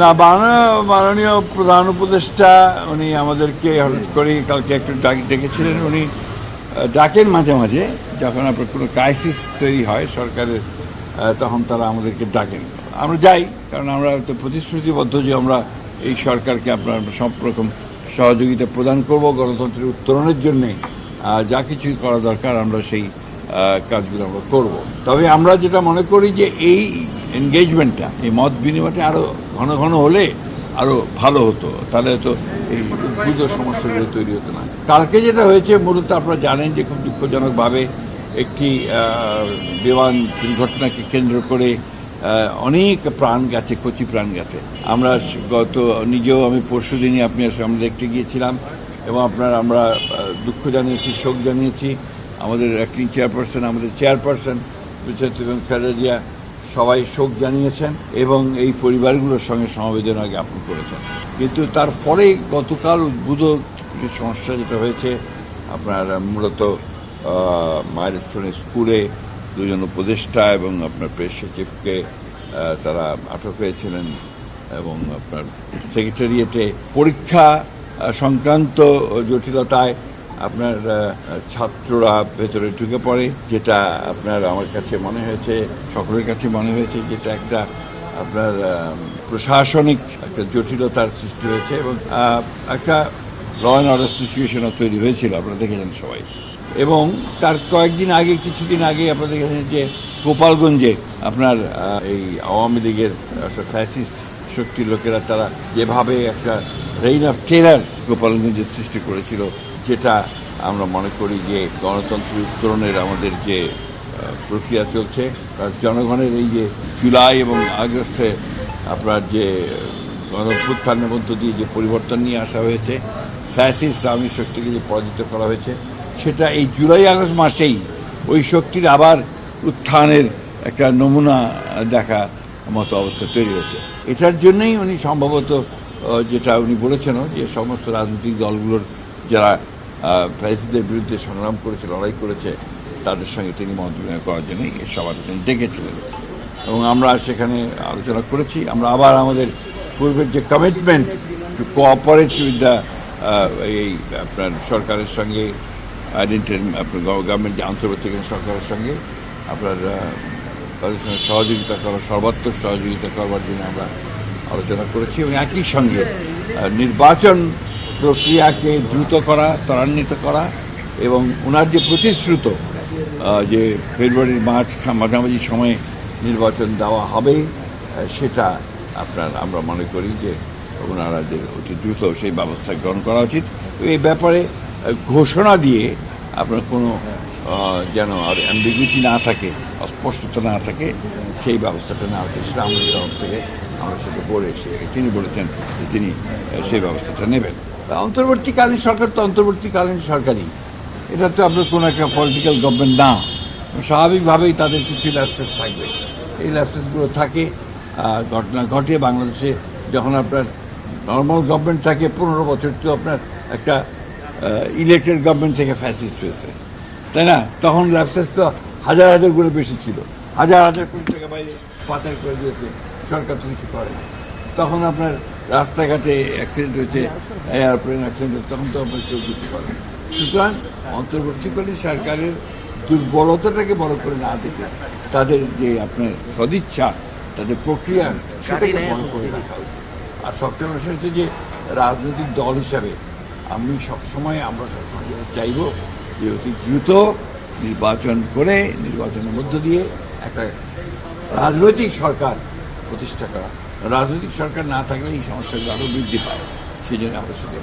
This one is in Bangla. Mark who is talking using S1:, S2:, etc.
S1: না, মাননীয় প্রধান উপদেষ্টা উনি আমাদেরকে হঠাৎ করে কালকে একটু ডেকেছিলেন। উনি ডাকেন মাঝে মাঝে, যখন আপনার কোনো ক্রাইসিস তৈরি হয় সরকারের, তখন তারা আমাদেরকে ডাকেন। আমরা যাই, কারণ আমরা তো প্রতিশ্রুতিবদ্ধ যে আমরা এই সরকারকে আপনার সব রকম সহযোগিতা প্রদান করব গণতন্ত্রের উত্তরণের জন্যে। যা কিছুই করা দরকার আমরা সেই কাজগুলো আমরা করব। তবে আমরা যেটা মনে করি যে এই এনগেজমেন্টটা, এই মত বিনিময়টা আরও ঘন ঘন হলে আরও ভালো হতো, তাহলে তো এই উদ্ভূত সমস্যাগুলো তৈরি হতো না। কালকে যেটা হয়েছে মূলত আপনারা জানেন যে খুব দুঃখজনকভাবে একটি বিমান দুর্ঘটনাকে কেন্দ্র করে অনেক প্রাণ গেছে, কচি প্রাণ গেছে। আমরা নিজেও আমি পরশু দিনই আমরা দেখতে গিয়েছিলাম এবং আমরা দুঃখ জানিয়েছি, শোক জানিয়েছি। আমাদের অ্যাক্টিং চেয়ারপারসন, আমাদের চেয়ারপারসন এবং খালেদা সবাই শোক জানিয়েছেন এবং এই পরিবারগুলোর সঙ্গে সমবেদনা জ্ঞাপন করেছেন। কিন্তু তার ফলে গতকাল উদ্ভূত কিছু সমস্যা যেটা হয়েছে, আপনার মূলত মাইলস্টোন স্কুলে দুজন উপদেষ্টা এবং আপনার প্রেস সচিবকে তারা আটক হয়েছিলেন এবং আপনার সেক্রেটারিয়েটে পরীক্ষা সংক্রান্ত জটিলতায় আপনার ছাত্ররা ভেতরে ঢুকে পড়ে, যেটা আপনার আমার কাছে মনে হয়েছে, সকলের কাছে মনে হয়েছে যেটা একটা আপনার প্রশাসনিক একটা জটিলতার সৃষ্টি হয়েছে এবং একটা ল অ্যান্ড অর্ডার সিচুয়েশনও তৈরি হয়েছিল, আপনারা দেখেছেন সবাই। এবং তার কিছুদিন আগে আপনারা দেখেছেন যে গোপালগঞ্জে আপনার এই আওয়ামী লীগের ফ্যাসিস্ট শক্তির লোকেরা তারা যেভাবে একটা রেইন অফ টেরার গোপালগঞ্জের সৃষ্টি করেছিল, যেটা আমরা মনে করি যে গণতন্ত্র উত্তরণের আমাদের যে প্রক্রিয়া চলছে, জনগণের এই যে জুলাই এবং আগস্টে আপনার যে গণঅভ্যুত্থানের মধ্য দিয়ে যে পরিবর্তন নিয়ে আসা হয়েছে, ফ্যাসিস্ট আওয়ামী শক্তিকে যে পরাজিত করা হয়েছে, সেটা এই জুলাই আগস্ট মাসেই ওই শক্তির আবার উত্থানের একটা নমুনা দেখা মতো অবস্থা তৈরি হয়েছে। এটার জন্যই উনি সম্ভবত যেটা উনি বলেছেন যে সমস্ত রাজনৈতিক দলগুলোর যারা ফ্যাসিস্টদের বিরুদ্ধে সংগ্রাম করেছে, লড়াই করেছে, তাদের সঙ্গে তিনি মত বিনিময় করার জন্যই এই সভাটা তিনি ডেকেছিলেন এবং আমরা সেখানে আলোচনা করেছি। আমরা আবার আমাদের পূর্বের যে commitment to cooperate with the এই আপনার সরকারের সঙ্গে আপনার গভর্নমেন্ট যে আন্তর্জাতিক সরকারের সঙ্গে আপনার তাদের সঙ্গে সহযোগিতা করা, সর্বাত্মক সহযোগিতা করবার জন্য আমরা আলোচনা করেছি এবং একই সঙ্গে নির্বাচন প্রক্রিয়াকে দ্রুত করা, ত্বরান্বিত করা এবং ওনার যে প্রতিশ্রুত যে ফেব্রুয়ারির মাঝামাঝি সময়ে নির্বাচন দেওয়া হবে, সেটা আপনার আমরা মনে করি যে ওনারা যে অতি দ্রুত সেই ব্যবস্থা গ্রহণ করা উচিত। এই ব্যাপারে ঘোষণা দিয়ে আপনার কোনো যেন আর অ্যাম্বিগুইটি না থাকে, অস্পষ্টতা না থাকে, সেই ব্যবস্থাটা নেওয়া উচিত। সেটা আমাদের তরফ থেকে আমরা সেটা বলে এসে তিনি বলেছেন যে তিনি সেই ব্যবস্থাটা নেবেন। অন্তর্বর্তীকালীন সরকার তো অন্তর্বর্তীকালীন সরকারই, এটা তো আপনার কোনো একটা পলিটিক্যাল গভর্নমেন্ট না। স্বাভাবিকভাবেই তাদের কিছু ল্যাপসেস থাকবে, এই ল্যাপসেসগুলো থাকে। ঘটনা ঘটে বাংলাদেশে যখন আপনার নর্মাল গভর্নমেন্ট থাকে 15 বছর, তো আপনার একটা ইলেক্টেড গভর্নমেন্ট থেকে ফ্যাসিস্ট হয়েছে, তাই না? তখন ল্যাপসেস তো হাজার হাজার গুণে বেশি ছিল, হাজার হাজার কোটি টাকা বাইরে পাচার করে দিয়েছে, সরকার তো কিছু করে। তখন আপনার রাস্তাঘাটে অ্যাক্সিডেন্ট হয়েছে, এয়ারপ্লেন অ্যাক্সিডেন্ট হয়েছে, তখন তো আপনার কেউ কিছু করে। সুতরাং অন্তর্বর্তীকালীন সরকারের দুর্বলতাটাকে বড় করে না দেখে তাদের যে আপনার সদিচ্ছা, তাদের প্রক্রিয়া, সেটাকে বড় করে দেখা উচিত। আর সবচেয়ে বিষয় হচ্ছে যে রাজনৈতিক দল হিসাবে আমরা সবসময় চাইব যে অতি দ্রুত নির্বাচন করে নির্বাচনের মধ্য দিয়ে একটা রাজনৈতিক সরকার প্রতিষ্ঠা করা। রাজনৈতিক সরকার না থাকলে এই সমস্যাগুলো আরও বৃদ্ধি পায়, সেই জন্য আমরা সেটা